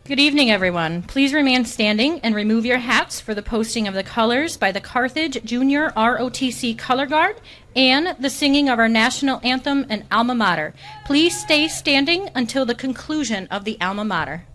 Good evening, everyone. Please remain standing and remove your hats for the posting of the colors by the Carthage Junior ROTC Color Guard and the singing of our national anthem and alma mater. Please stay standing until the conclusion of the alma mater.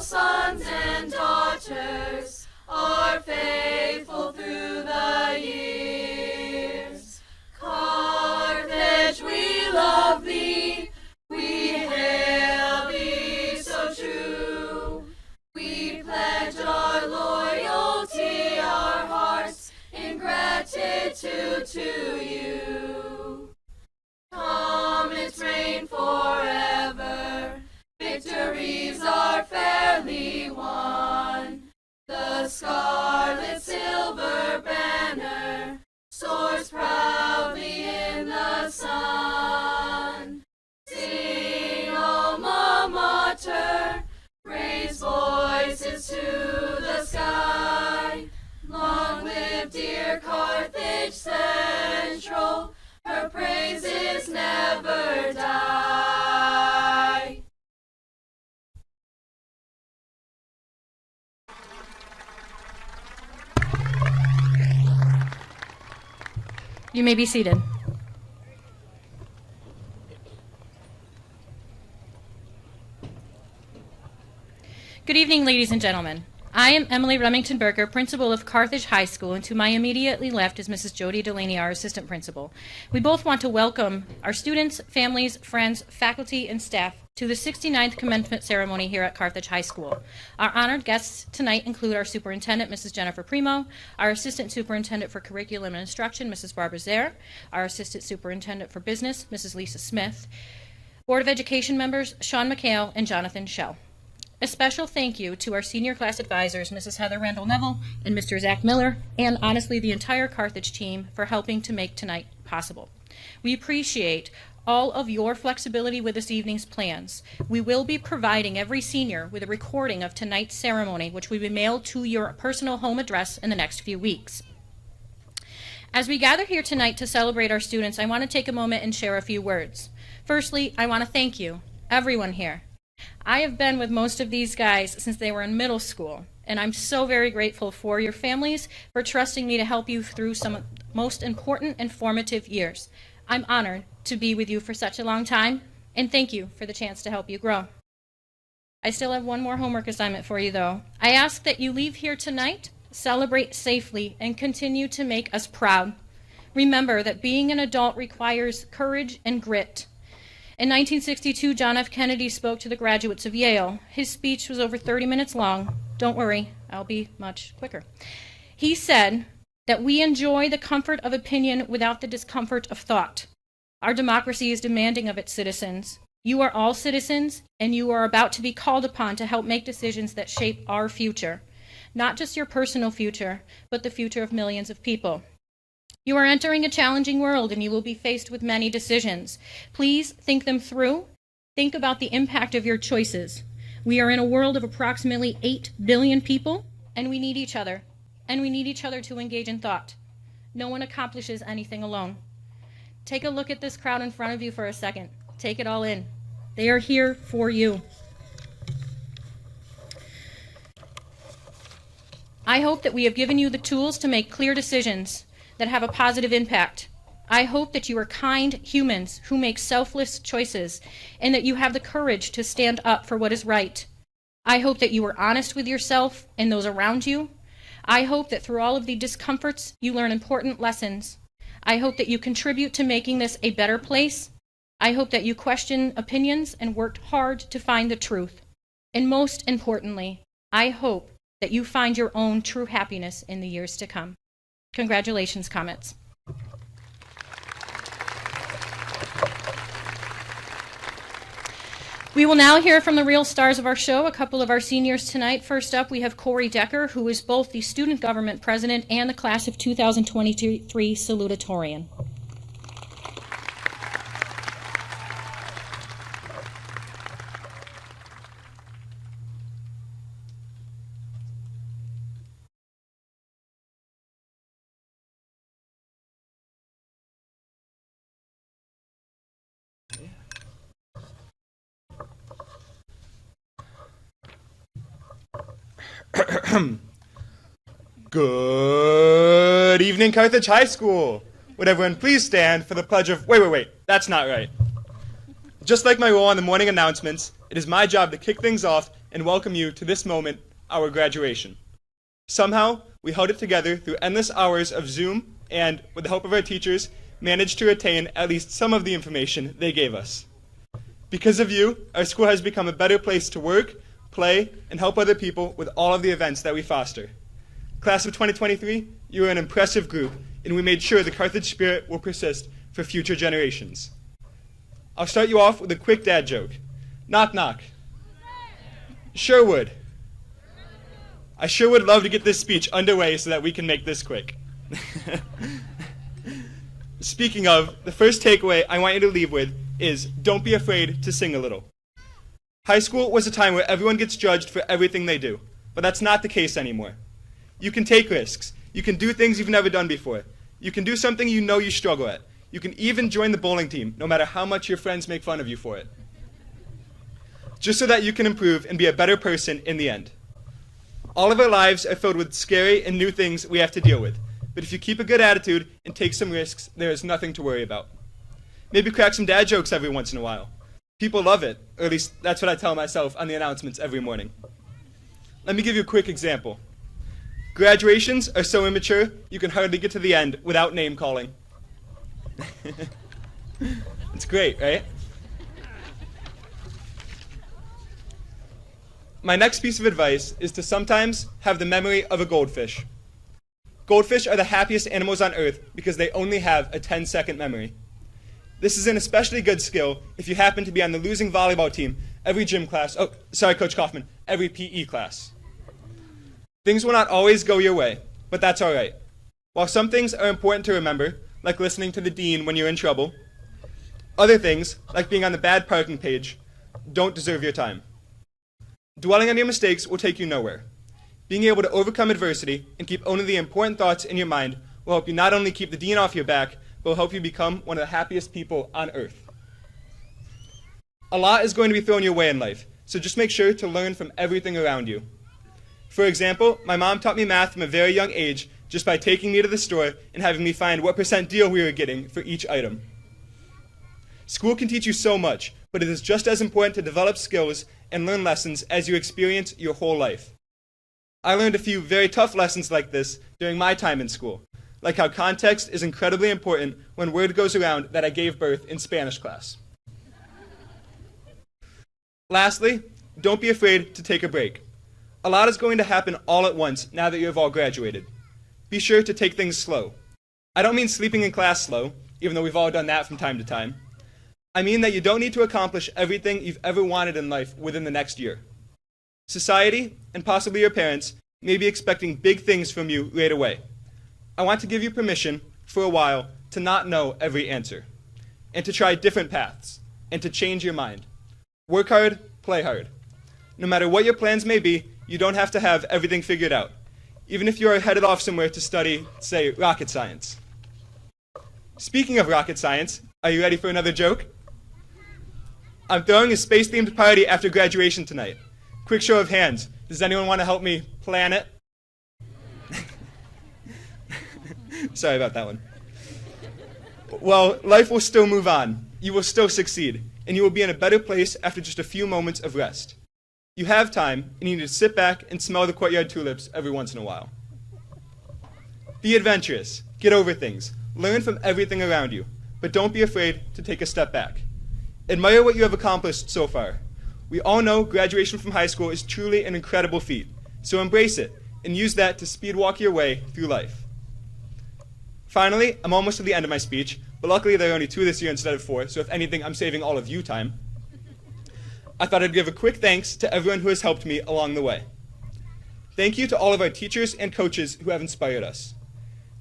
Sons and daughters are faithful through the years. Carthage, we love thee, we hail thee so true. We pledge our loyalty, our hearts in gratitude to you. Comets reign forever, victories are fairly won. The scarlet silver banner soars proudly in the sun. Sing alma mater, raise voices to the sky. Long live dear Carthage Central, her praises never die. You may be seated. Good evening, ladies and gentlemen. I am Emily Remington-Berger, principal of Carthage High School, and to my immediately left is Mrs. Jody Delaney, our assistant principal. We both want to welcome our students, families, friends, faculty, and staff to the 69th commencement ceremony here at Carthage High School. Our honored guests tonight include our superintendent, Mrs. Jennifer Primo, our assistant superintendent for curriculum and instruction, Mrs. Barbara Zare, our assistant superintendent for business, Mrs. Lisa Smith, Board of Education members, Sean McHale and Jonathan Schell. A special thank you to our senior class advisors, Mrs. Heather Randall Neville and Mr. Zach Miller, and honestly the entire Carthage team for helping to make tonight possible. We appreciate all of your flexibility with this evening's plans. We will be providing every senior with a recording of tonight's ceremony, which will be mailed to your personal home address in the next few weeks. As we gather here tonight to celebrate our students, I want to take a moment and share a few words. Firstly, I want to thank you, everyone here. I have been with most of these guys since they were in middle school, and I'm so very grateful for your families for trusting me to help you through some of the most important and formative years. I'm honored to be with you for such a long time, and thank you for the chance to help you grow. I still have one more homework assignment for you, though. I ask that you leave here tonight, celebrate safely, and continue to make us proud. Remember that being an adult requires courage and grit. In 1962, John F. Kennedy spoke to the graduates of Yale. His speech was over 30 minutes long. Don't worry, I'll be much quicker. He said that we enjoy the comfort of opinion without the discomfort of thought. Our democracy is demanding of its citizens. You are all citizens, and you are about to be called upon to help make decisions that shape our future. Not just your personal future, but the future of millions of people. You are entering a challenging world, and you will be faced with many decisions. Please think them through. Think about the impact of your choices. We are in a world of approximately 8 billion people, and we need each other. And we need each other to engage in thought. No one accomplishes anything alone. Take a look at this crowd in front of you for a second. Take it all in. They are here for you. I hope that we have given you the tools to make clear decisions that have a positive impact. I hope that you are kind humans who make selfless choices and that you have the courage to stand up for what is right. I hope that you are honest with yourself and those around you. I hope that through all of the discomforts, you learn important lessons. I hope that you contribute to making this a better place. I hope that you question opinions and worked hard to find the truth. And most importantly, I hope that you find your own true happiness in the years to come. Congratulations, Comets. We will now hear from the real stars of our show, a couple of our seniors tonight. First up, we have Corey Decker, who is both the student government president and the class of 2023 Salutatorian. Good evening, Carthage High School. Would everyone please stand for the pledge of... Wait, that's not right. Just like my role on the morning announcements, it is my job to kick things off and welcome you to this moment, our graduation. Somehow, we held it together through endless hours of Zoom and, with the help of our teachers, managed to attain at least some of the information they gave us. Because of you, our school has become a better place to work, play, and help other people with all of the events that we foster. Class of 2023, you are an impressive group, and we made sure the Carthage spirit will persist for future generations. I'll start you off with a quick dad joke. Knock, knock. Sure would. I sure would love to get this speech underway so that we can make this quick. Speaking of, the first takeaway I want you to leave with is don't be afraid to sing a little. High school was a time where everyone gets judged for everything they do, but that's not the case anymore. You can take risks. You can do things you've never done before. You can do something you know you struggle at. You can even join the bowling team, no matter how much your friends make fun of you for it. Just so that you can improve and be a better person in the end. All of our lives are filled with scary and new things we have to deal with, but if you keep a good attitude and take some risks, there is nothing to worry about. Maybe crack some dad jokes every once in a while. People love it, or at least that's what I tell myself on the announcements every morning. Let me give you a quick example. Graduations are so immature, you can hardly get to the end without name calling. It's great, right? My next piece of advice is to sometimes have the memory of a goldfish. Goldfish are the happiest animals on Earth because they only have a 10-second memory. This is an especially good skill if you happen to be on the losing volleyball team every gym class. Oh, sorry, Coach Kaufman, every PE class. Things will not always go your way, but that's all right. While some things are important to remember, like listening to the dean when you're in trouble, other things, like being on the bad parking page, don't deserve your time. Dwelling on your mistakes will take you nowhere. Being able to overcome adversity and keep only the important thoughts in your mind will help you not only keep the dean off your back, but will help you become one of the happiest people on earth. A lot is going to be thrown your way in life, so just make sure to learn from everything around you. For example, my mom taught me math from a very young age just by taking me to the store and having me find what % deal we were getting for each item. School can teach you so much, but it is just as important to develop skills and learn lessons as you experience your whole life. I learned a few very tough lessons like this during my time in school, like how context is incredibly important when word goes around that I gave birth in Spanish class. Lastly, don't be afraid to take a break. A lot is going to happen all at once now that you have all graduated. Be sure to take things slow. I don't mean sleeping in class slow, even though we've all done that from time to time. I mean that you don't need to accomplish everything you've ever wanted in life within the next year. Society, and possibly your parents, may be expecting big things from you right away. I want to give you permission, for a while, to not know every answer, and to try different paths, and to change your mind. Work hard, play hard. No matter what your plans may be, you don't have to have everything figured out, even if you are headed off somewhere to study, say, rocket science. Speaking of rocket science, are you ready for another joke? I'm throwing a space-themed party after graduation tonight. Quick show of hands. Does anyone want to help me plan it? Sorry about that one. Well, life will still move on. You will still succeed, and you will be in a better place after just a few moments of rest. You have time, and you need to sit back and smell the courtyard tulips every once in a while. Be adventurous. Get over things. Learn from everything around you, but don't be afraid to take a step back. Admire what you have accomplished so far. We all know graduation from high school is truly an incredible feat, so embrace it and use that to speed walk your way through life. Finally, I'm almost to the end of my speech, but luckily there are only 2 this year instead of 4, so if anything, I'm saving all of you time. I thought I'd give a quick thanks to everyone who has helped me along the way. Thank you to all of our teachers and coaches who have inspired us.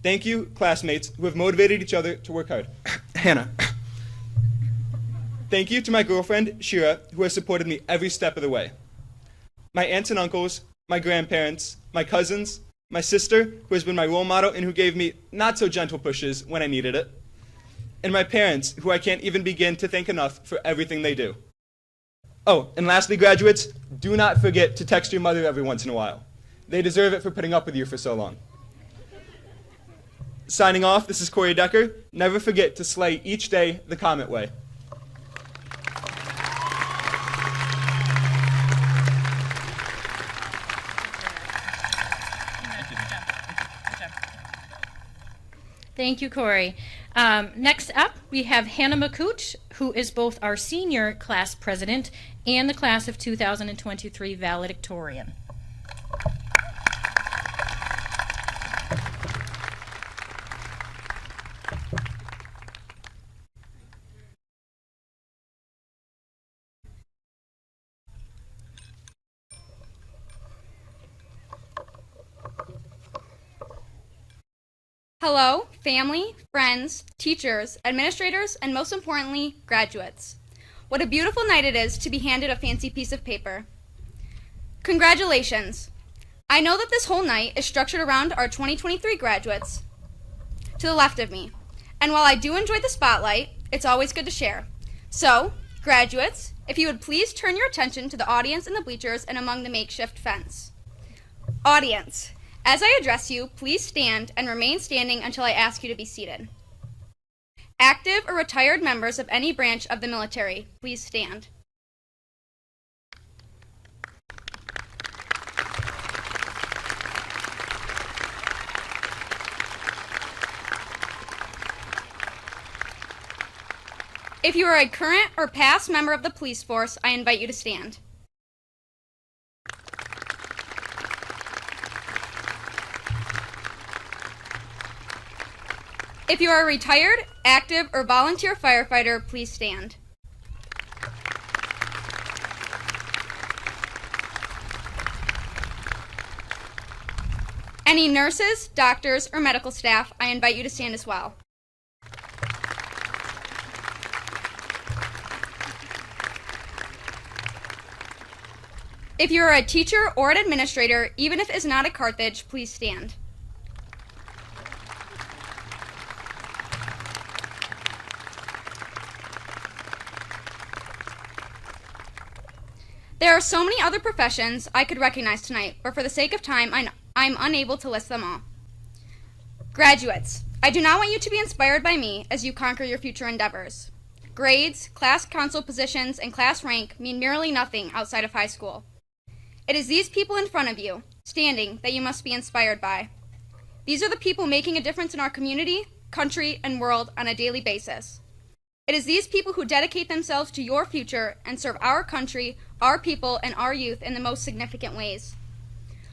Thank you, classmates, who have motivated each other to work hard. Hannah. Thank you to my girlfriend, Shira, who has supported me every step of the way. My aunts and uncles, my grandparents, my cousins, my sister, who has been my role model and who gave me not-so-gentle pushes when I needed it, and my parents, who I can't even begin to thank enough for everything they do. Oh, and lastly, graduates, do not forget to text your mother every once in a while. They deserve it for putting up with you for so long. Signing off, this is Corey Decker. Never forget to slay each day the Comet way. Thank you, Corey. Next up, we have Hannah McCooch, who is both our senior class president and the class of 2023 valedictorian. Hello, family, friends, teachers, administrators, and most importantly, graduates. What a beautiful night it is to be handed a fancy piece of paper. Congratulations. I know that this whole night is structured around our 2023 graduates to the left of me. And while I do enjoy the spotlight, it's always good to share. So, graduates, if you would please turn your attention to the audience in the bleachers and among the makeshift fence. Audience, as I address you, please stand and remain standing until I ask you to be seated. Active or retired members of any branch of the military, please stand. If you are a current or past member of the police force, I invite you to stand. If you are a retired, active, or volunteer firefighter, please stand. Any nurses, doctors, or medical staff, I invite you to stand as well. If you are a teacher or an administrator, even if it is not at Carthage, please stand. There are so many other professions I could recognize tonight, but for the sake of time, I'm unable to list them all. Graduates, I do not want you to be inspired by me as you conquer your future endeavors. Grades, class council positions, and class rank mean merely nothing outside of high school. It is these people in front of you, standing, that you must be inspired by. These are the people making a difference in our community, country, and world on a daily basis. It is these people who dedicate themselves to your future and serve our country, our people, and our youth in the most significant ways.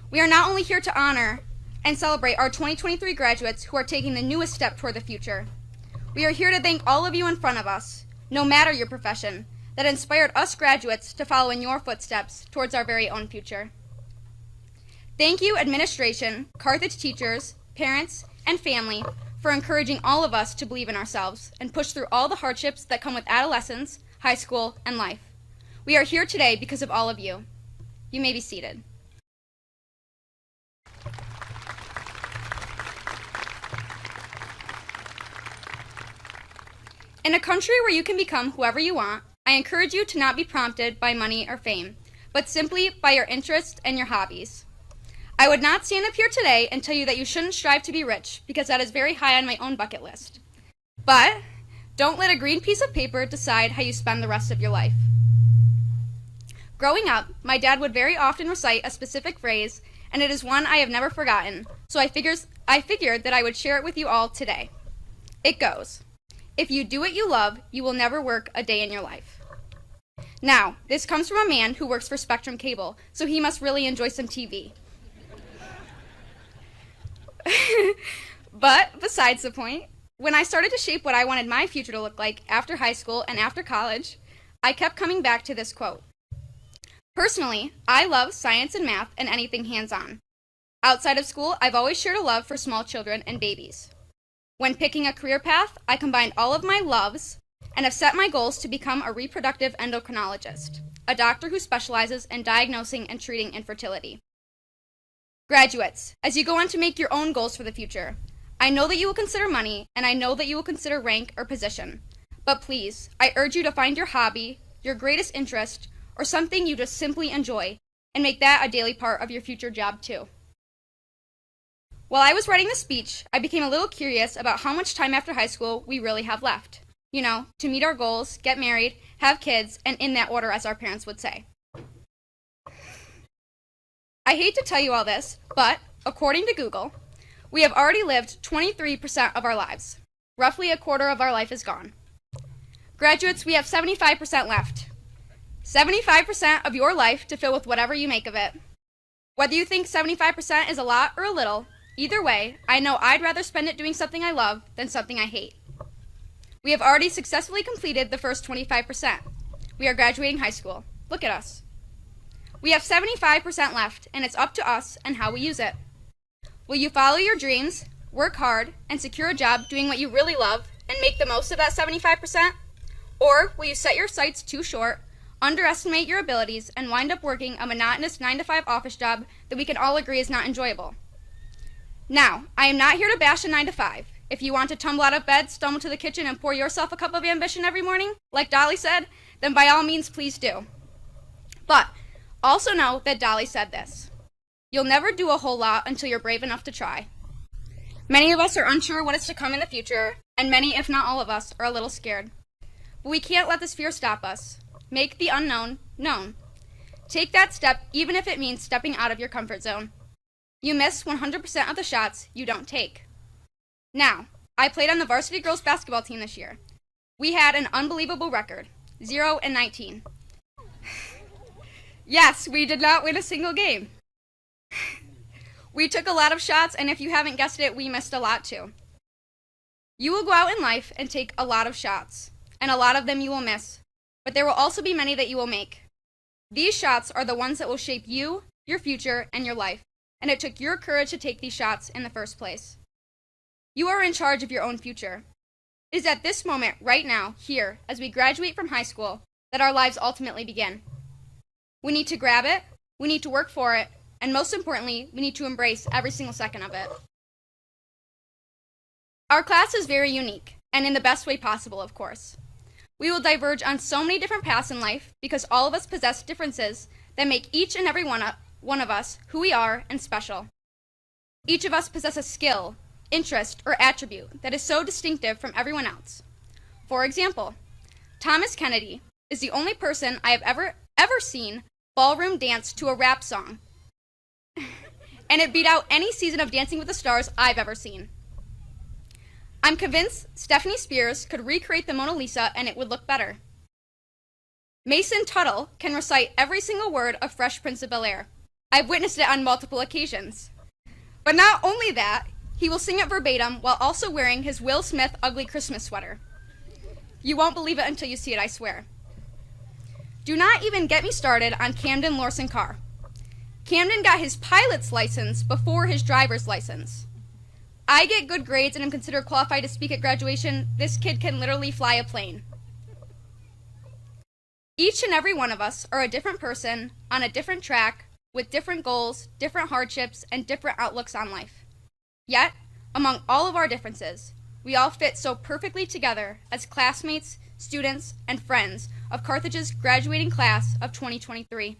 We are not only here to honor and celebrate our 2023 graduates who are taking the newest step toward the future. We are here to thank all of you in front of us, no matter your profession, that inspired us graduates to follow in your footsteps towards our very own future. Thank you, administration, Carthage teachers, parents, and family, for encouraging all of us to believe in ourselves and push through all the hardships that come with adolescence, high school, and life. We are here today because of all of you. You may be seated. In a country where you can become whoever you want, I encourage you to not be prompted by money or fame, but simply by your interests and your hobbies. I would not stand up here today and tell you that you shouldn't strive to be rich, because that is very high on my own bucket list. But don't let a green piece of paper decide how you spend the rest of your life. Growing up, my dad would very often recite a specific phrase, and it is one I have never forgotten, so I figured that I would share it with you all today. It goes, "If you do what you love, you will never work a day in your life." Now, this comes from a man who works for Spectrum Cable, so he must really enjoy some TV. But besides the point, when I started to shape what I wanted my future to look like after high school and after college, I kept coming back to this quote. Personally, I love science and math and anything hands-on. Outside of school, I've always shared a love for small children and babies. When picking a career path, I combined all of my loves and have set my goals to become a reproductive endocrinologist, a doctor who specializes in diagnosing and treating infertility. Graduates, as you go on to make your own goals for the future, I know that you will consider money, and I know that you will consider rank or position. But please, I urge you to find your hobby, your greatest interest, or something you just simply enjoy, and make that a daily part of your future job too. While I was writing the speech, I became a little curious about how much time after high school we really have left. You know, to meet our goals, get married, have kids, and in that order as our parents would say. I hate to tell you all this, but according to Google, we have already lived 23% of our lives. Roughly a quarter of our life is gone. Graduates, we have 75% left. 75% of your life to fill with whatever you make of it. Whether you think 75% is a lot or a little, either way, I know I'd rather spend it doing something I love than something I hate. We have already successfully completed the first 25%. We are graduating high school. Look at us. We have 75% left, and it's up to us and how we use it. Will you follow your dreams, work hard, and secure a job doing what you really love and make the most of that 75%? Or will you set your sights too short, underestimate your abilities, and wind up working a monotonous 9-to-5 office job that we can all agree is not enjoyable? Now, I am not here to bash a 9-to-5. If you want to tumble out of bed, stumble to the kitchen, and pour yourself a cup of ambition every morning, like Dolly said, then by all means, please do. But also know that Dolly said this: you'll never do a whole lot until you're brave enough to try. Many of us are unsure what is to come in the future, and many, if not all of us, are a little scared. But we can't let this fear stop us. Make the unknown known. Take that step, even if it means stepping out of your comfort zone. You miss 100% of the shots you don't take. Now, I played on the varsity girls basketball team this year. We had an unbelievable record, 0-19. Yes, we did not win a single game. We took a lot of shots, and if you haven't guessed it, we missed a lot too. You will go out in life and take a lot of shots, and a lot of them you will miss, but there will also be many that you will make. These shots are the ones that will shape you, your future, and your life, and it took your courage to take these shots in the first place. You are in charge of your own future. It is at this moment, right now, here, as we graduate from high school, that our lives ultimately begin. We need to grab it, we need to work for it, and most importantly, we need to embrace every single second of it. Our class is very unique, and in the best way possible, of course. We will diverge on so many different paths in life because all of us possess differences that make each and every one of us who we are and special. Each of us possess a skill, interest, or attribute that is so distinctive from everyone else. For example, Thomas Kennedy is the only person I have ever seen ballroom dance to a rap song. And it beat out any season of Dancing with the Stars I've ever seen. I'm convinced Stephanie Spears could recreate the Mona Lisa and it would look better. Mason Tuttle can recite every single word of Fresh Prince of Bel-Air. I've witnessed it on multiple occasions. But not only that, he will sing it verbatim while also wearing his Will Smith ugly Christmas sweater. You won't believe it until you see it, I swear. Do not even get me started on Camden Lorson Carr. Camden got his pilot's license before his driver's license. I get good grades and am considered qualified to speak at graduation. This kid can literally fly a plane. Each and every one of us are a different person on a different track with different goals, different hardships, and different outlooks on life. Yet, among all of our differences, we all fit so perfectly together as classmates, students, and friends of Carthage's graduating class of 2023.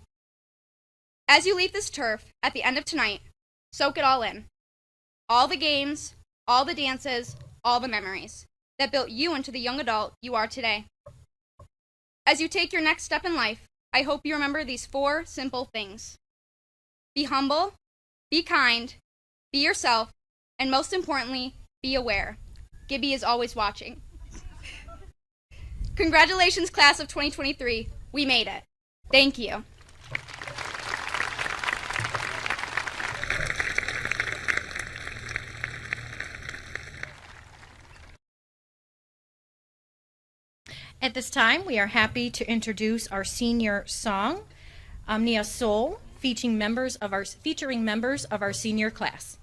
As you leave this turf at the end of tonight, soak it all in. All the games, all the dances, all the memories that built you into the young adult you are today. As you take your next step in life, I hope you remember these 4 simple things. Be humble, be kind, be yourself, and most importantly, be aware. Gibby is always watching. Congratulations, class of 2023. We made it. Thank you. At this time, we are happy to introduce our senior song, Omnia Soul, featuring members of our senior class.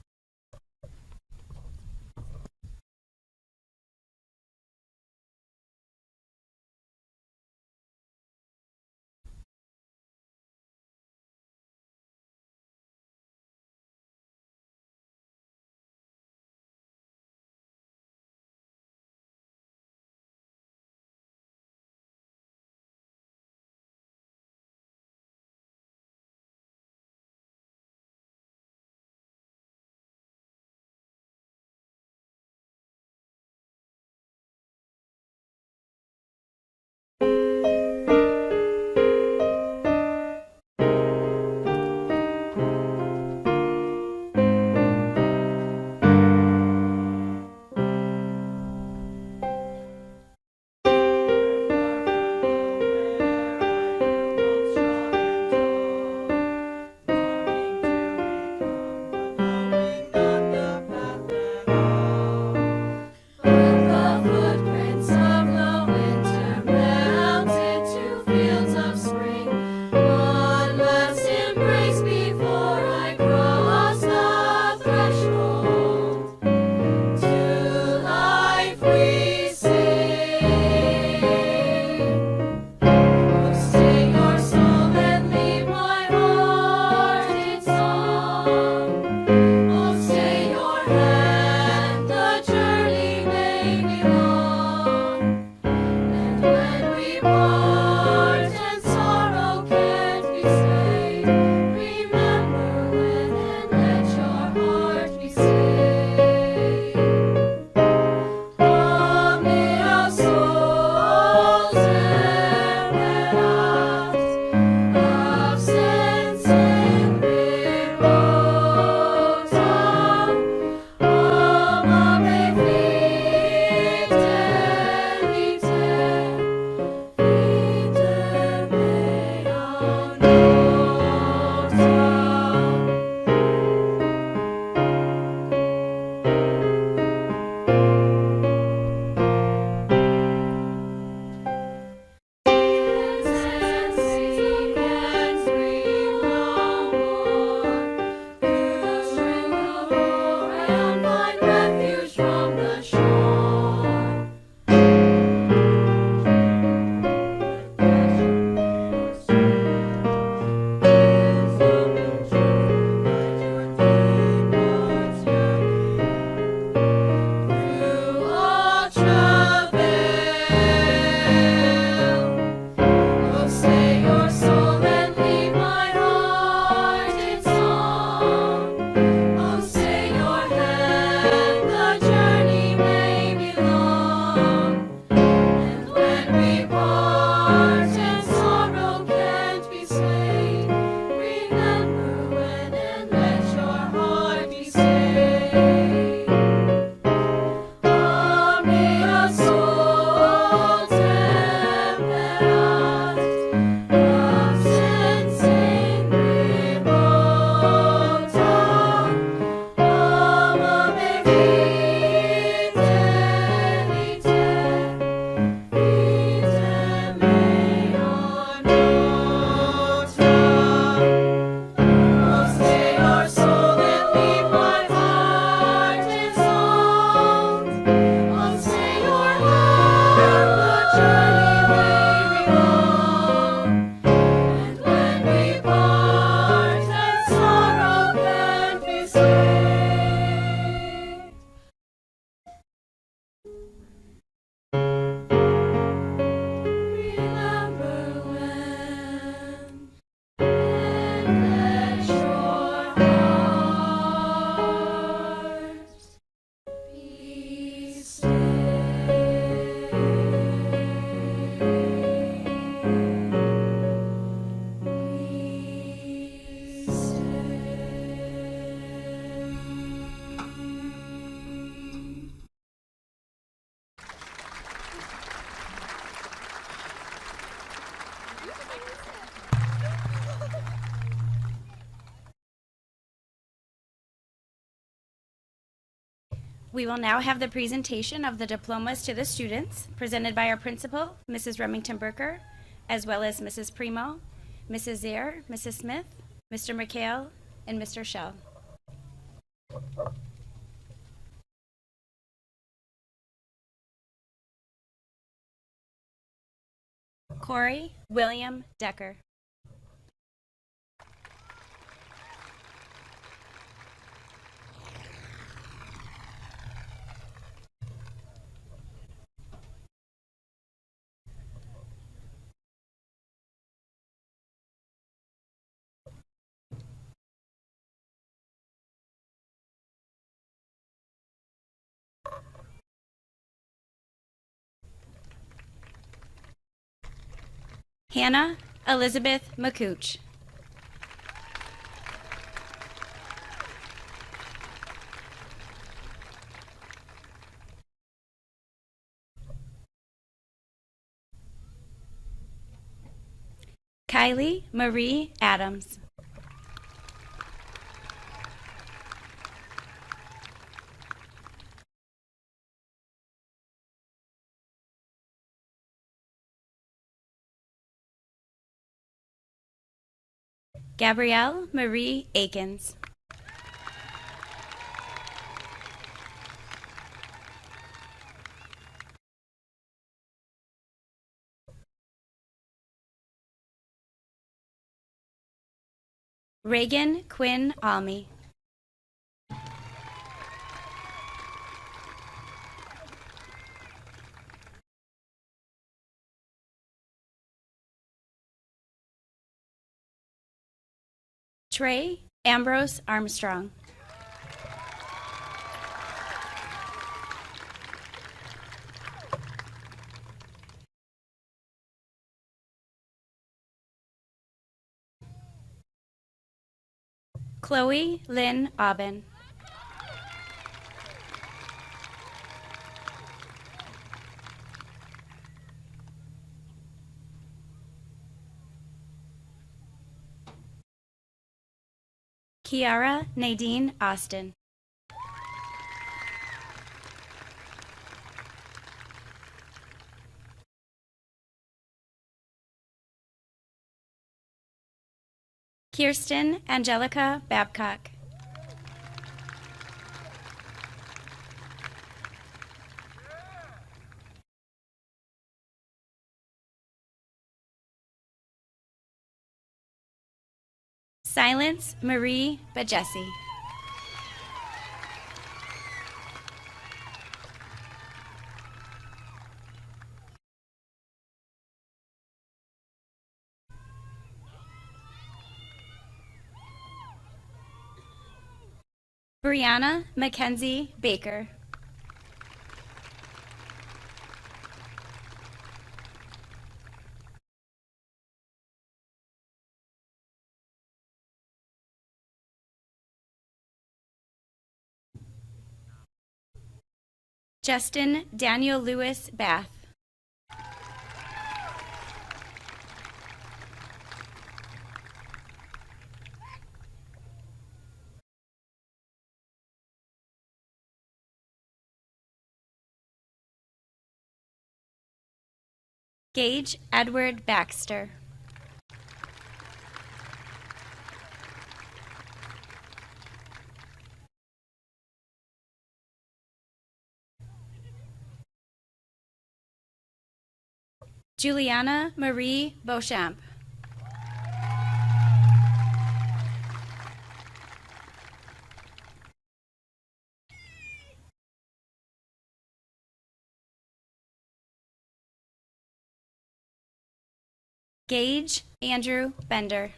We will now have the presentation of the diplomas to the students, presented by our principal, Mrs. Remington Burker, as well as Mrs. Primo, Mrs. Zare, Mrs. Smith, Mr. McHale, and Mr. Shell. Corey William Decker. Hannah Elizabeth McCooch. Kylie Marie Adams. Gabrielle Marie Akins. Reagan Quinn Almy. Trey Ambrose Armstrong. Chloe Lynn Aubin. Kiara Nadine Austin. Kirsten Angelica Babcock. Silence Marie Bajesi. Brianna Mackenzie Baker. Justin Daniel Lewis Bath. Gage Edward Baxter. Juliana Marie Beauchamp. Gage Andrew Bender.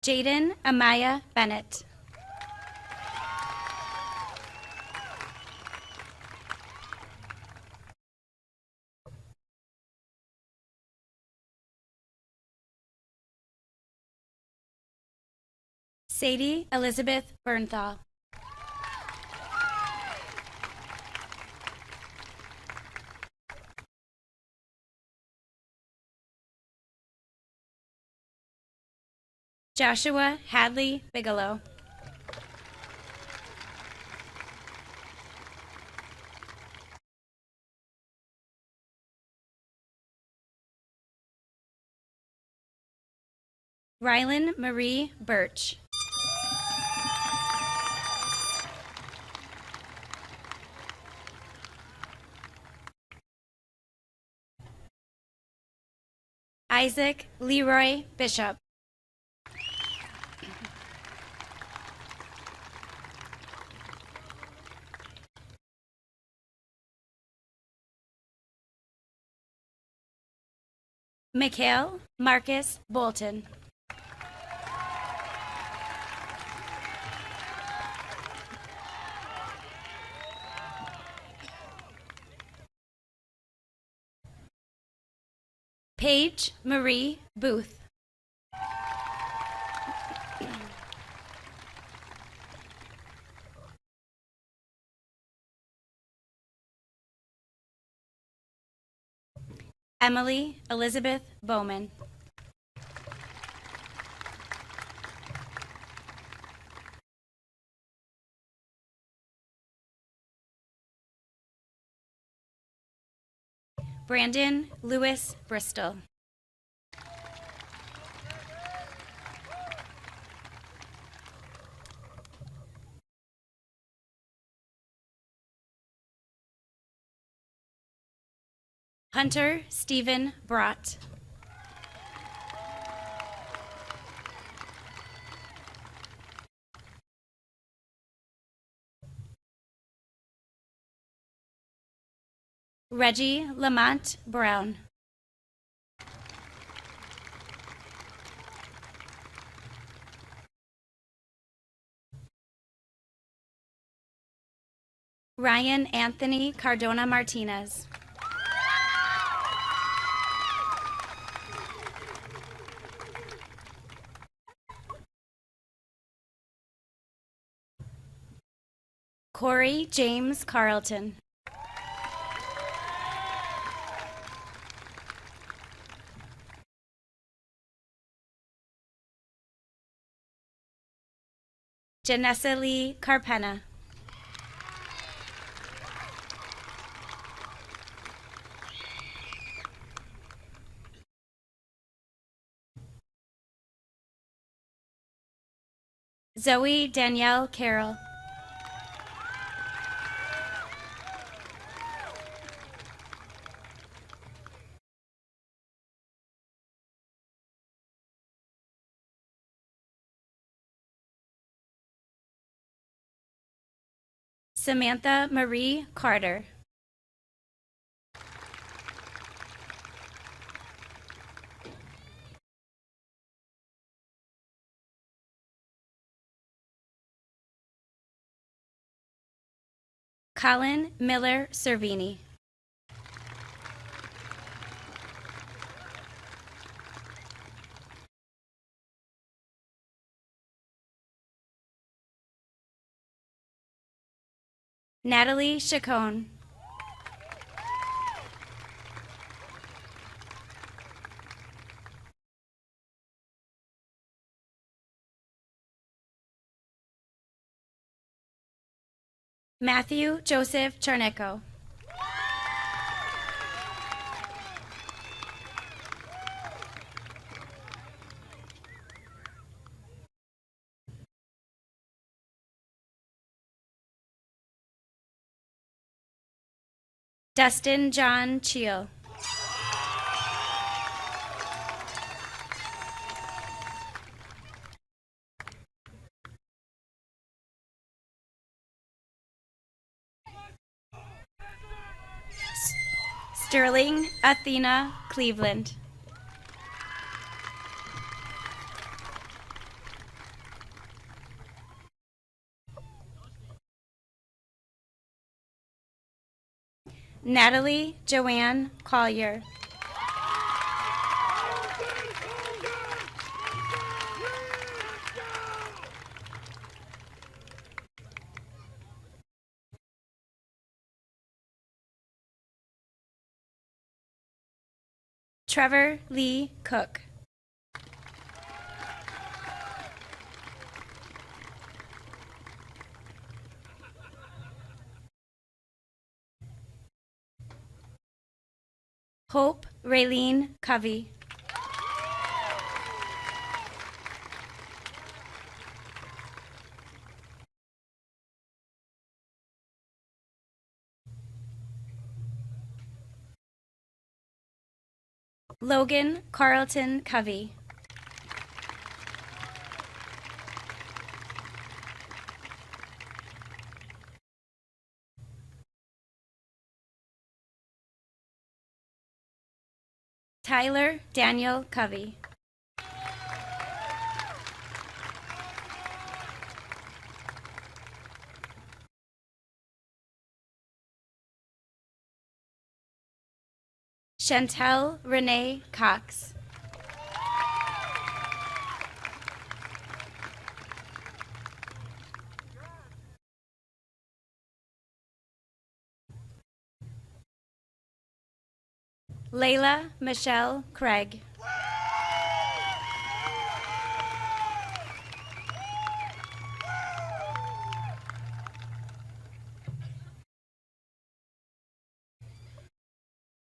Jaden Amaya Bennett. Sadie Elizabeth Bernthal. Joshua Hadley Bigelow. Rylan Marie Birch. Isaac Leroy Bishop. Mikhail Marcus Bolton. Paige Marie Booth. Emily Elizabeth Bowman. Brandon Lewis Bristol. Hunter Stephen Brott. Reggie Lamont Brown. Ryan Anthony Cardona Martinez. Corey James Carlton. Janessa Lee Carpena. Zoe Danielle Carroll. Samantha Marie Carter. Colin Miller Servini. Natalie Chacon. Matthew Joseph Charneco. Dustin John Cheel. Sterling Athena Cleveland. Natalie Joanne Collier. Trevor Lee Cook. Hope Raylene Covey. Logan Carlton Covey. Tyler Daniel Covey. Chantel Renee Cox. Layla Michelle Craig.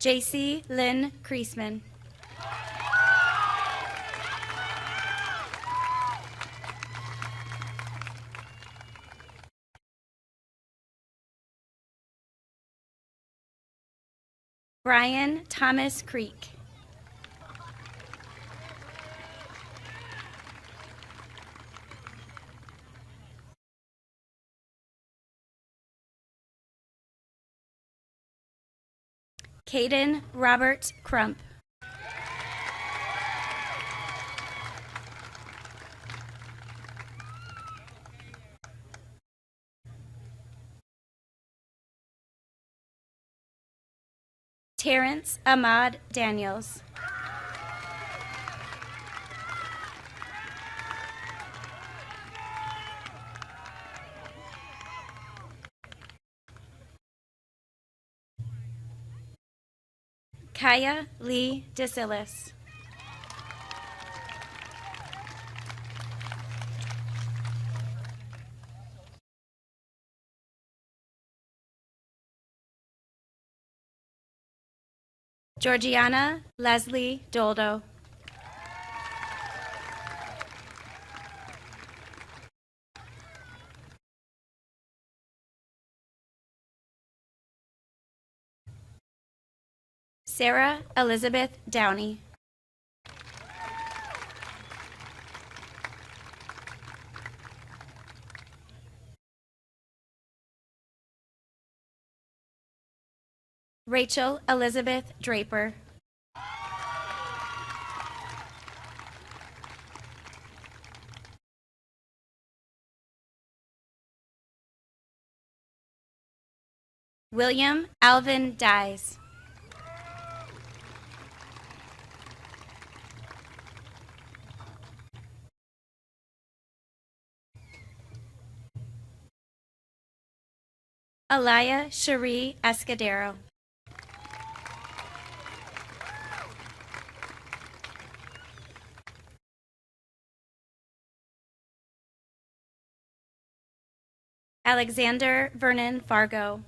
JC Lynn Kreisman. Brian Thomas Creek. Caden Robert Crump. Terrence Ahmad Daniels. Kaya Lee DeSillis. Georgiana Leslie Doldo. Sarah Elizabeth Downey. Rachel Elizabeth Draper. William Alvin Dyes. Alaya Cherie Escudero. Alexander Vernon Fargo.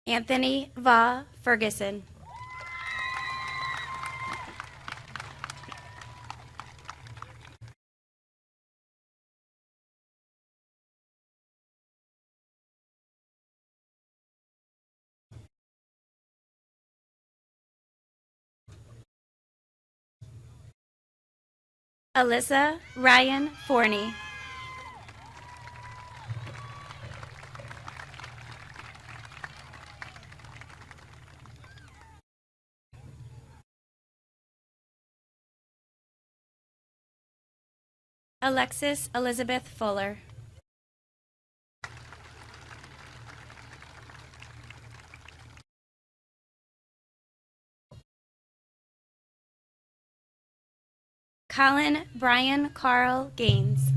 Anthony Va Ferguson. Alyssa Ryan Forney. Alexis Elizabeth Fuller. Colin Brian Carl Gaines.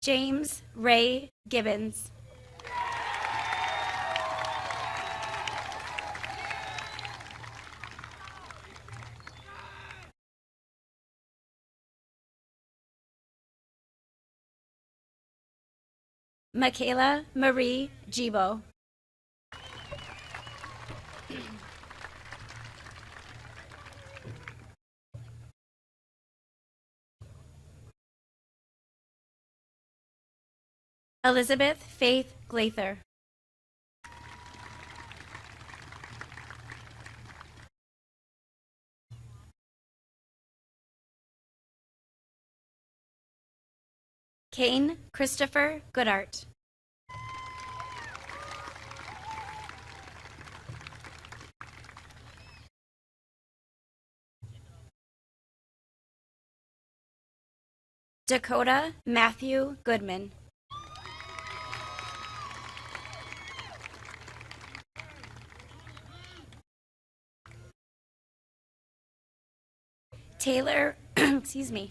James Ray Gibbons. Michaela Marie Gibo. Elizabeth Faith Glather. Kane Christopher Goodart. Dakota Matthew Goodman. Taylor,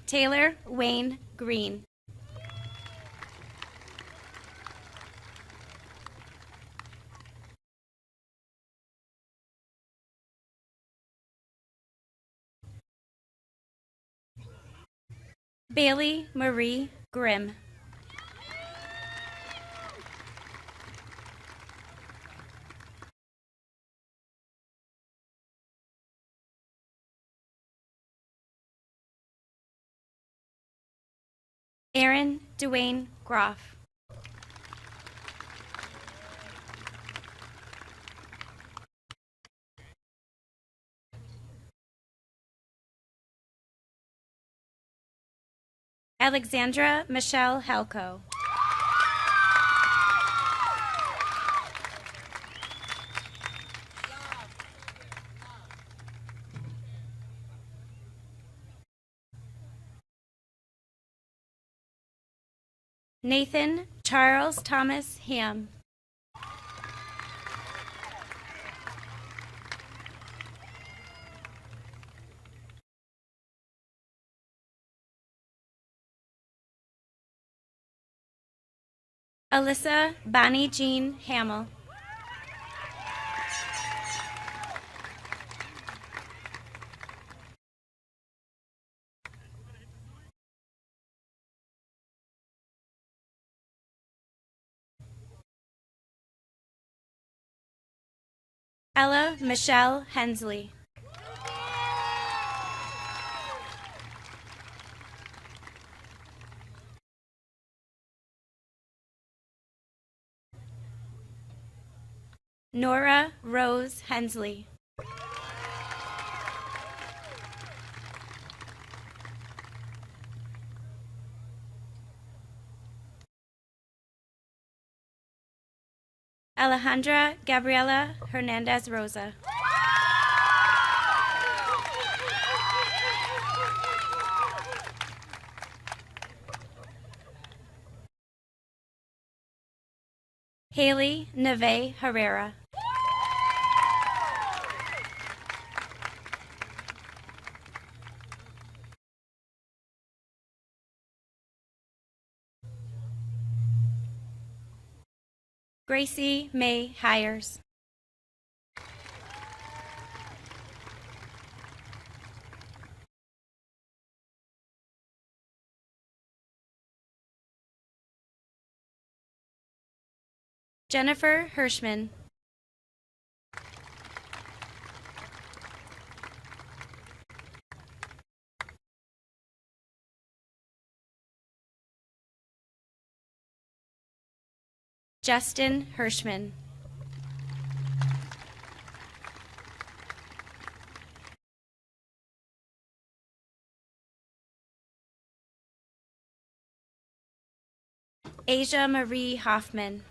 Taylor Wayne Green. Bailey Marie Grimm. Aaron Dwayne Groff. Alexandra Michelle Halco. Nathan Charles Thomas Ham. Alyssa Bonnie Jean Hamill. Ella Michelle Hensley. Nora Rose Hensley. Alejandra Gabriela Hernandez Rosa. Haley Neve Herrera. Gracie May Hires. Jennifer Hirschman. Justin Hirschman. Asia Marie Hoffman.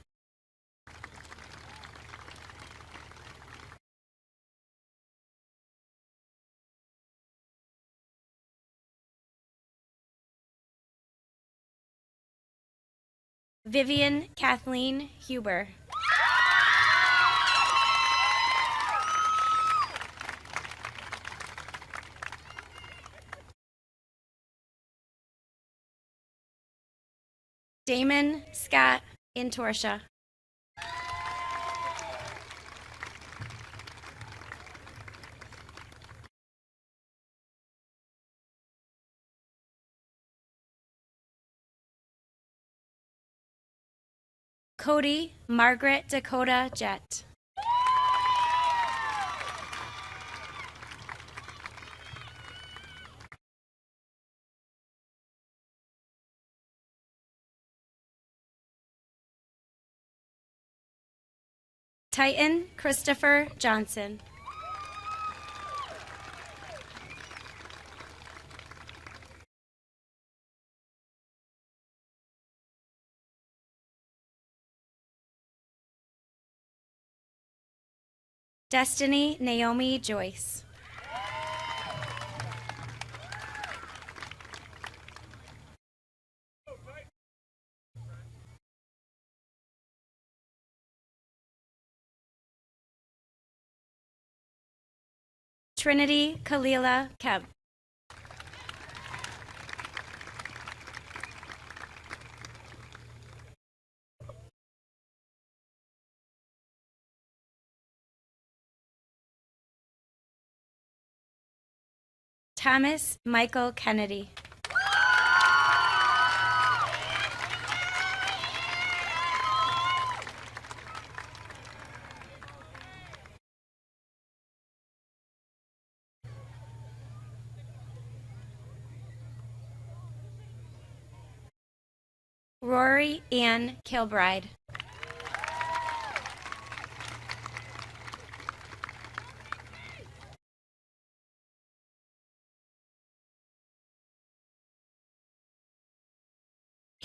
Vivian Kathleen Huber. Damon Scott Intorsha. Cody Margaret Dakota Jett. Titan Christopher Johnson. Destiny Naomi Joyce. Trinity Kalila Kemp. Thomas Michael Kennedy. Rory Ann Kilbride.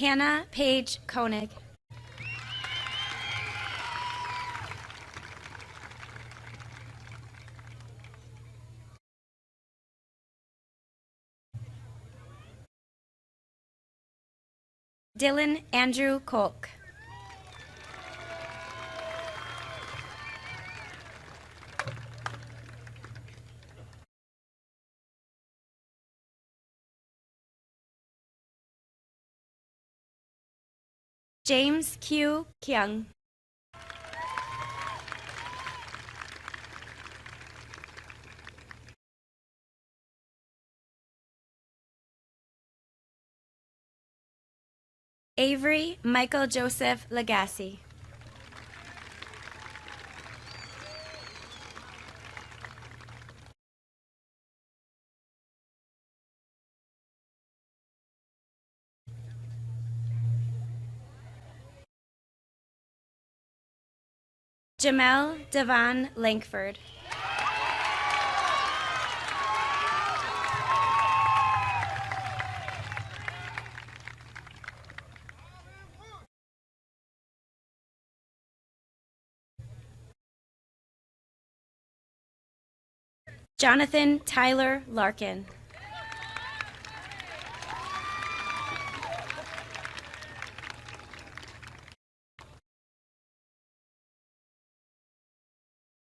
Hannah Paige Koenig. Dylan Andrew Kolk. James Q. Kyung. Avery Michael Joseph Legacy. Jamel Devon Langford. Jonathan Tyler Larkin.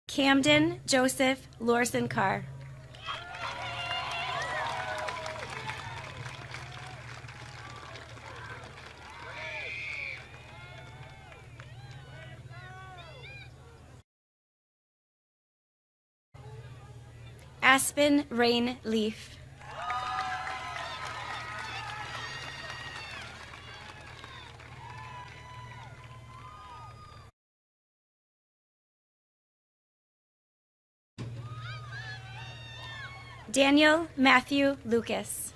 Camden Joseph Lorson Carr. Aspen Rain Leaf. Daniel Matthew Lucas.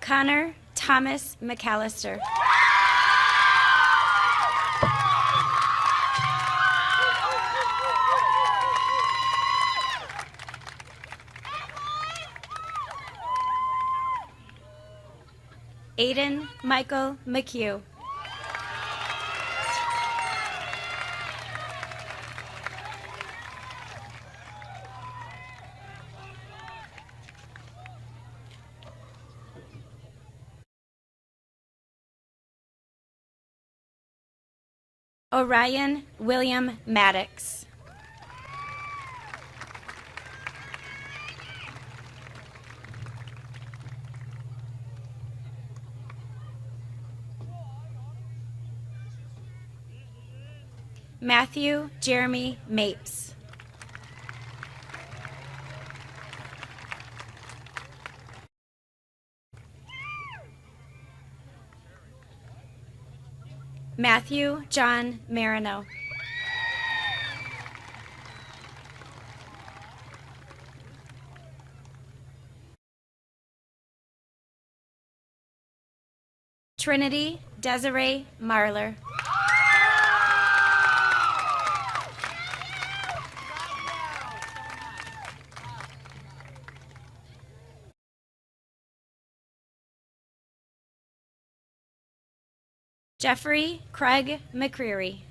Connor Thomas McAllister. Aiden Michael McHugh. Orion William Maddox. Matthew Jeremy Mapes. Matthew John Marino. Trinity Desiree Marler. Jeffrey Craig McCreary.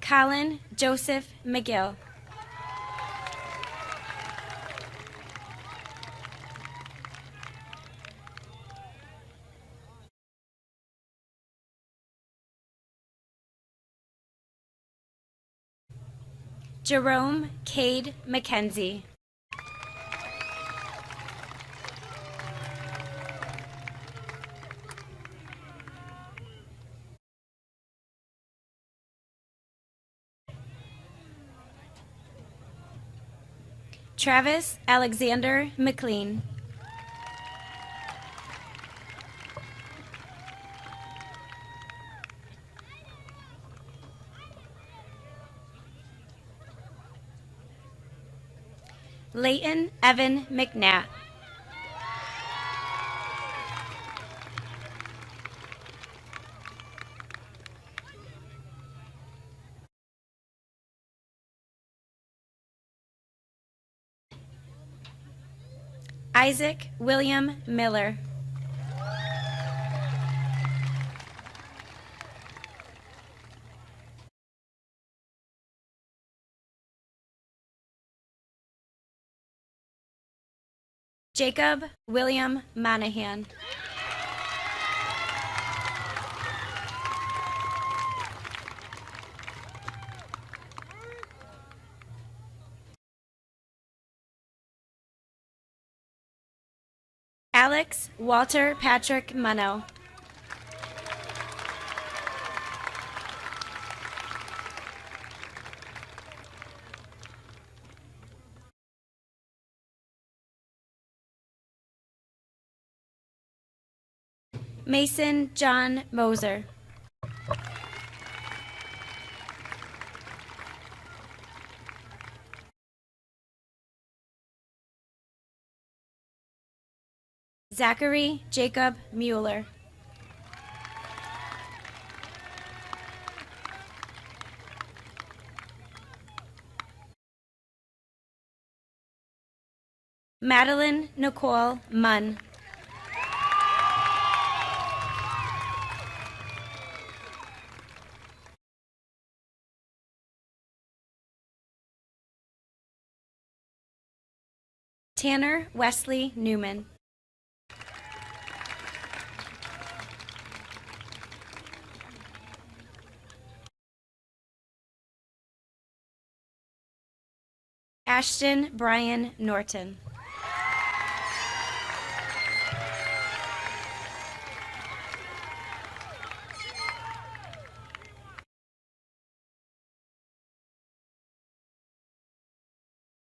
Colin Joseph McGill. Jerome Cade McKenzie. Travis Alexander McLean. Leighton Evan McNatt. Isaac William Miller. Jacob William Monahan. Alex Walter Patrick Munno. Mason John Moser. Zachary Jacob Mueller. Madeline Nicole Munn. Tanner Wesley Newman. Ashton Brian Norton.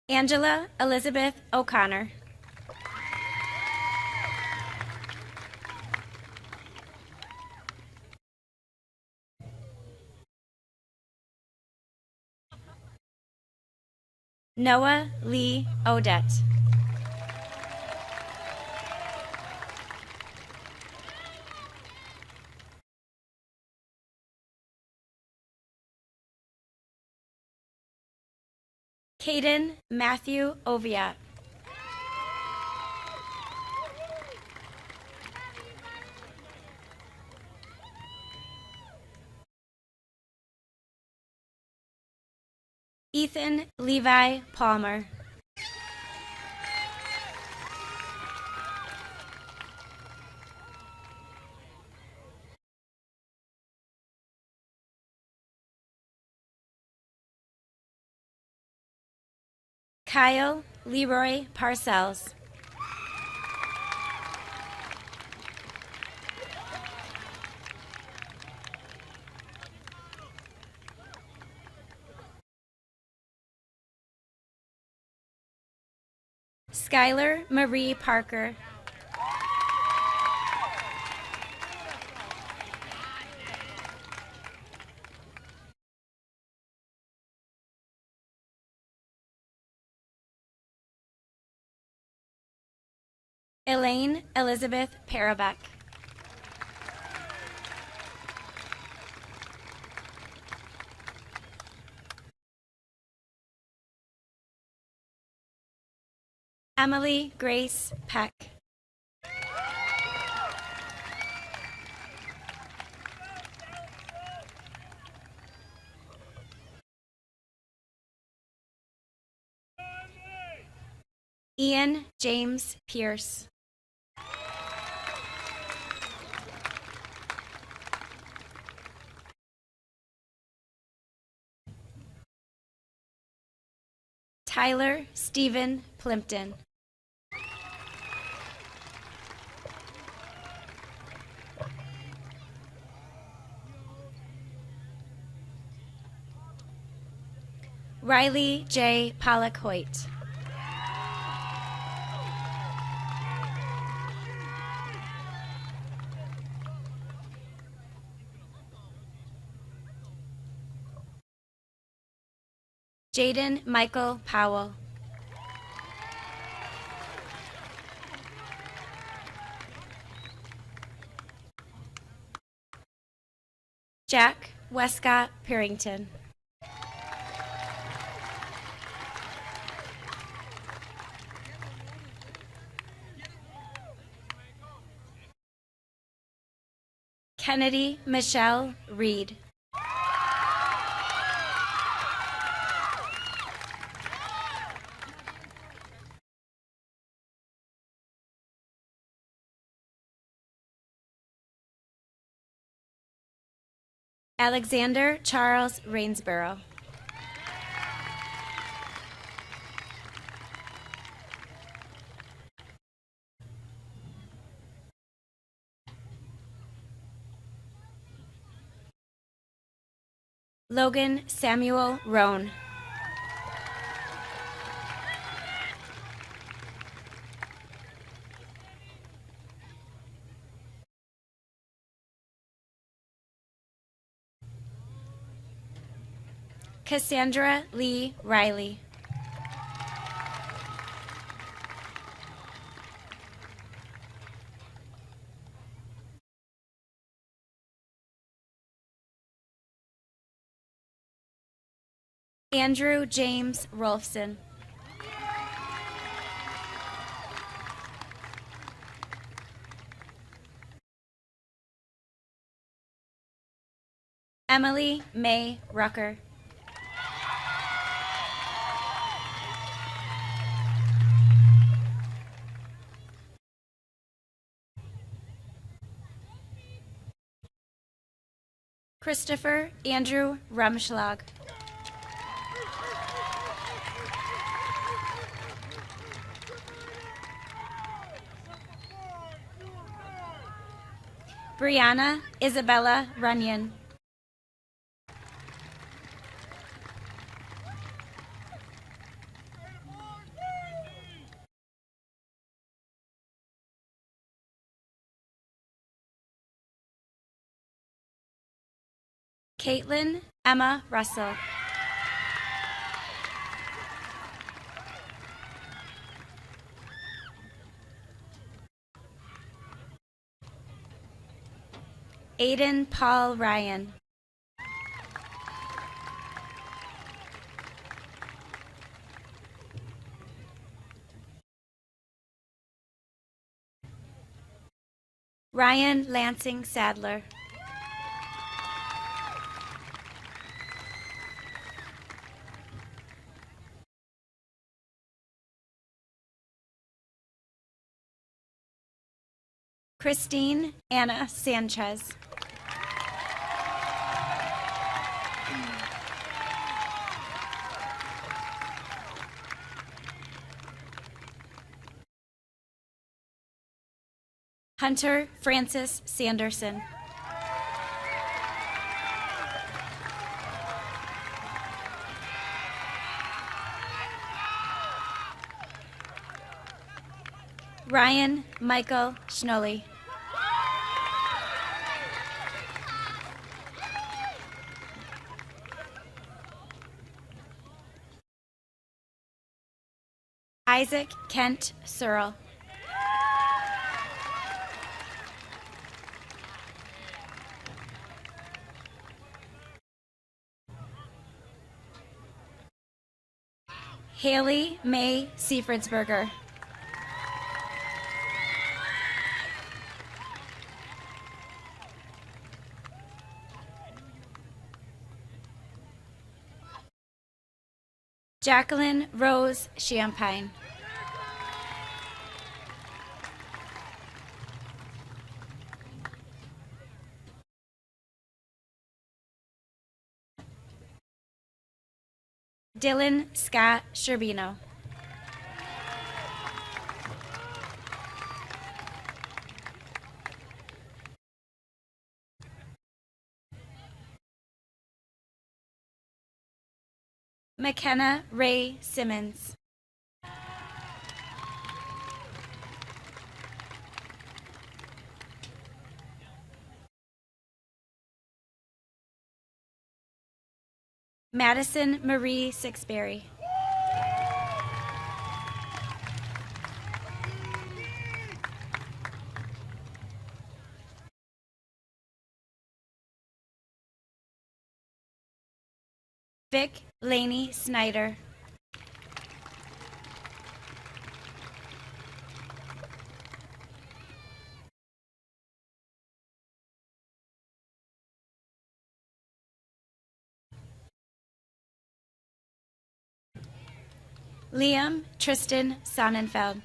Angela Elizabeth O'Connor. Noah Lee Odette. Caden Matthew Oviat. Ethan Levi Palmer. Kyle Leroy Parcells. Skylar Marie Parker. Elaine Elizabeth Parabeck. Emily Grace Peck. Ian James Pierce. Tyler Stephen Plimpton. Riley J. Pollock-Hoyt. Jaden Michael Powell. Jack Westcott Parrington. Kennedy Michelle Reed. Alexander Charles Rainsborough. Logan Samuel Roan. Cassandra Lee Riley. Andrew James Rolfson. Emily May Rucker. Christopher Andrew Rumschlag. Brianna Isabella Runyon. Caitlin Emma Russell. Aiden Paul Ryan. Ryan Lansing Sadler. Christine Anna Sanchez. Hunter Francis Sanderson. Ryan Michael Schnolly. Isaac Kent Searle. Haley May Seifridsberger. Jacqueline Rose Champagne. Dylan Scott Sherbino. McKenna Ray Simmons. Madison Marie Sixberry. Vic Laney Snyder. Liam Tristan Sonnenfeld.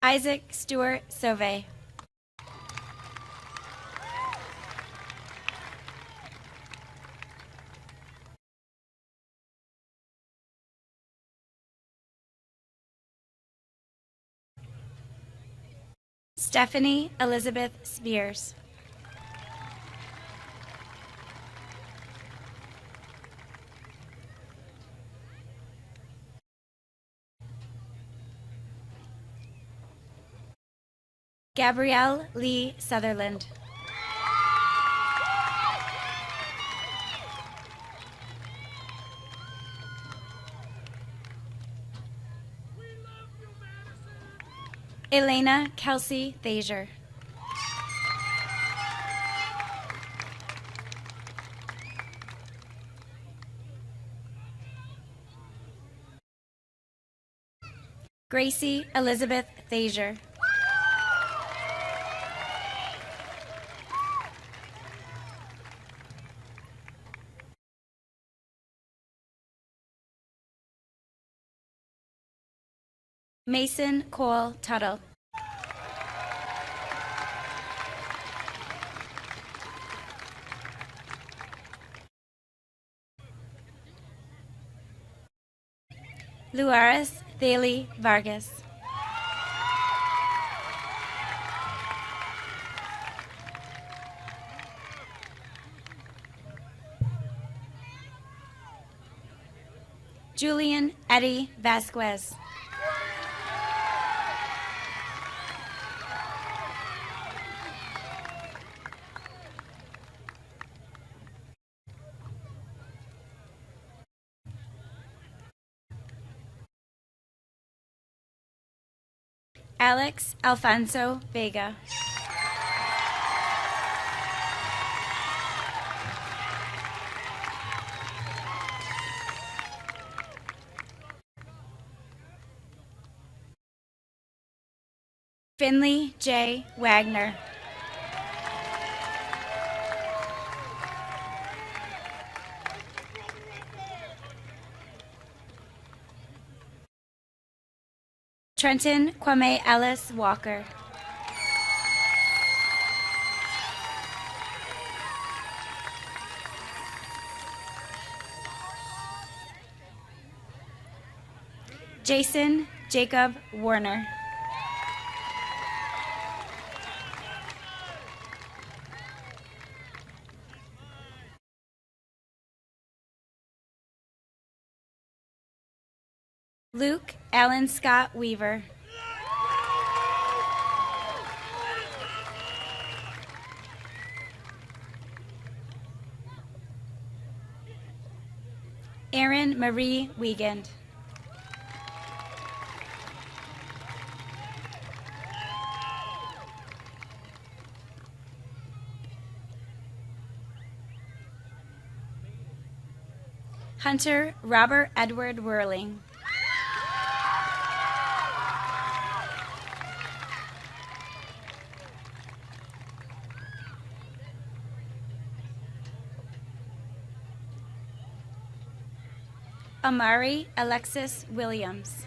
Isaac Stewart Sauvé. Stephanie Elizabeth Spears. Gabrielle Lee Sutherland. Elena Kelsey Thaser. Gracie Elizabeth Thaser. Mason Cole Tuttle. Luaris Thaley Vargas. Julian Eddie Vasquez. Alex Alfonso Vega. Finley J. Wagner. Trenton Kwame Ellis Walker. Jason Jacob Warner. Luke Allen Scott Weaver. Erin Marie Wiegand. Hunter Robert Edward Whirling. Amari Alexis Williams.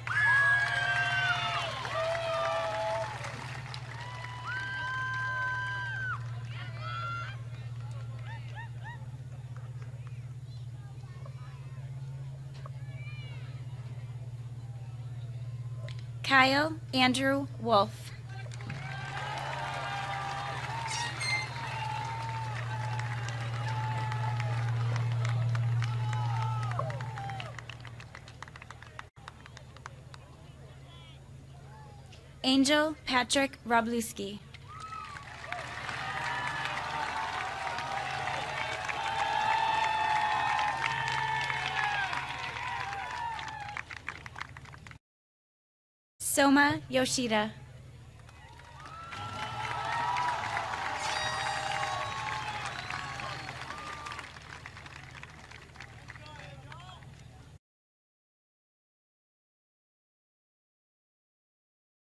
Kyle Andrew Wolf. Angel Patrick Robluski. Soma Yoshida.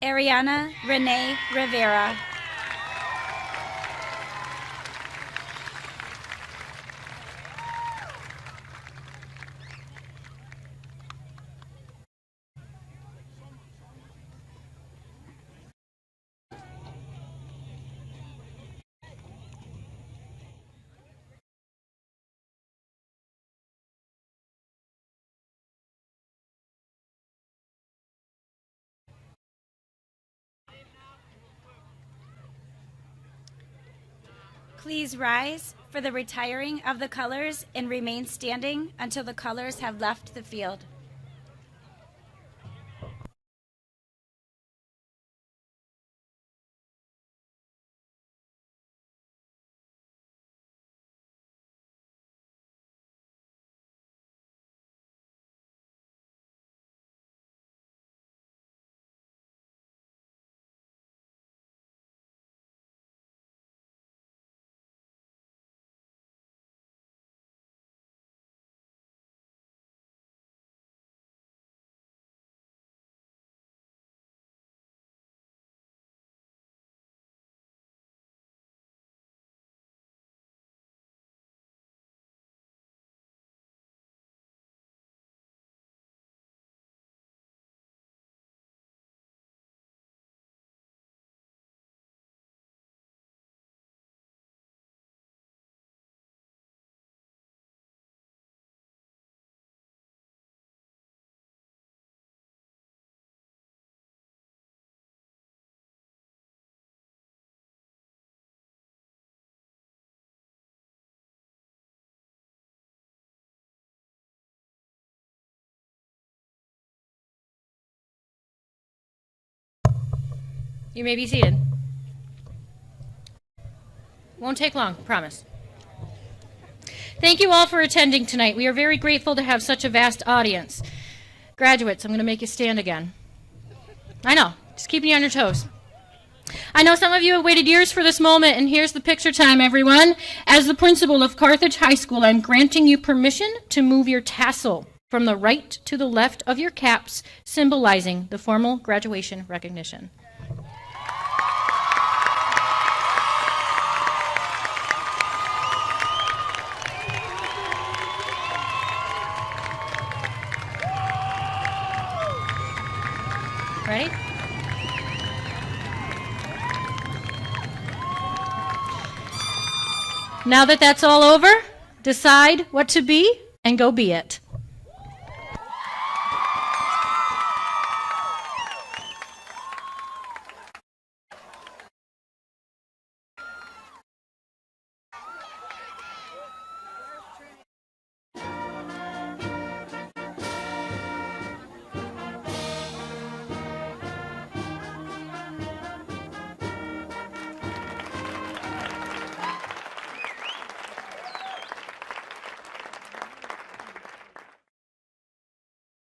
Ariana Renee Rivera. Please rise for the retiring of the colors and remain standing until the colors have left the field. You may be seated. Won't take long, promise. Thank you all for attending tonight. We are very grateful to have such a vast audience. Graduates, I'm going to make you stand again. I know, just keeping you on your toes. I know some of you have waited years for this moment, and here's the picture time, everyone. As the principal of Carthage High School, I'm granting you permission to move your tassel from the right to the left of your caps, symbolizing the formal graduation recognition. Ready? Now that that's all over, decide what to be and go be it.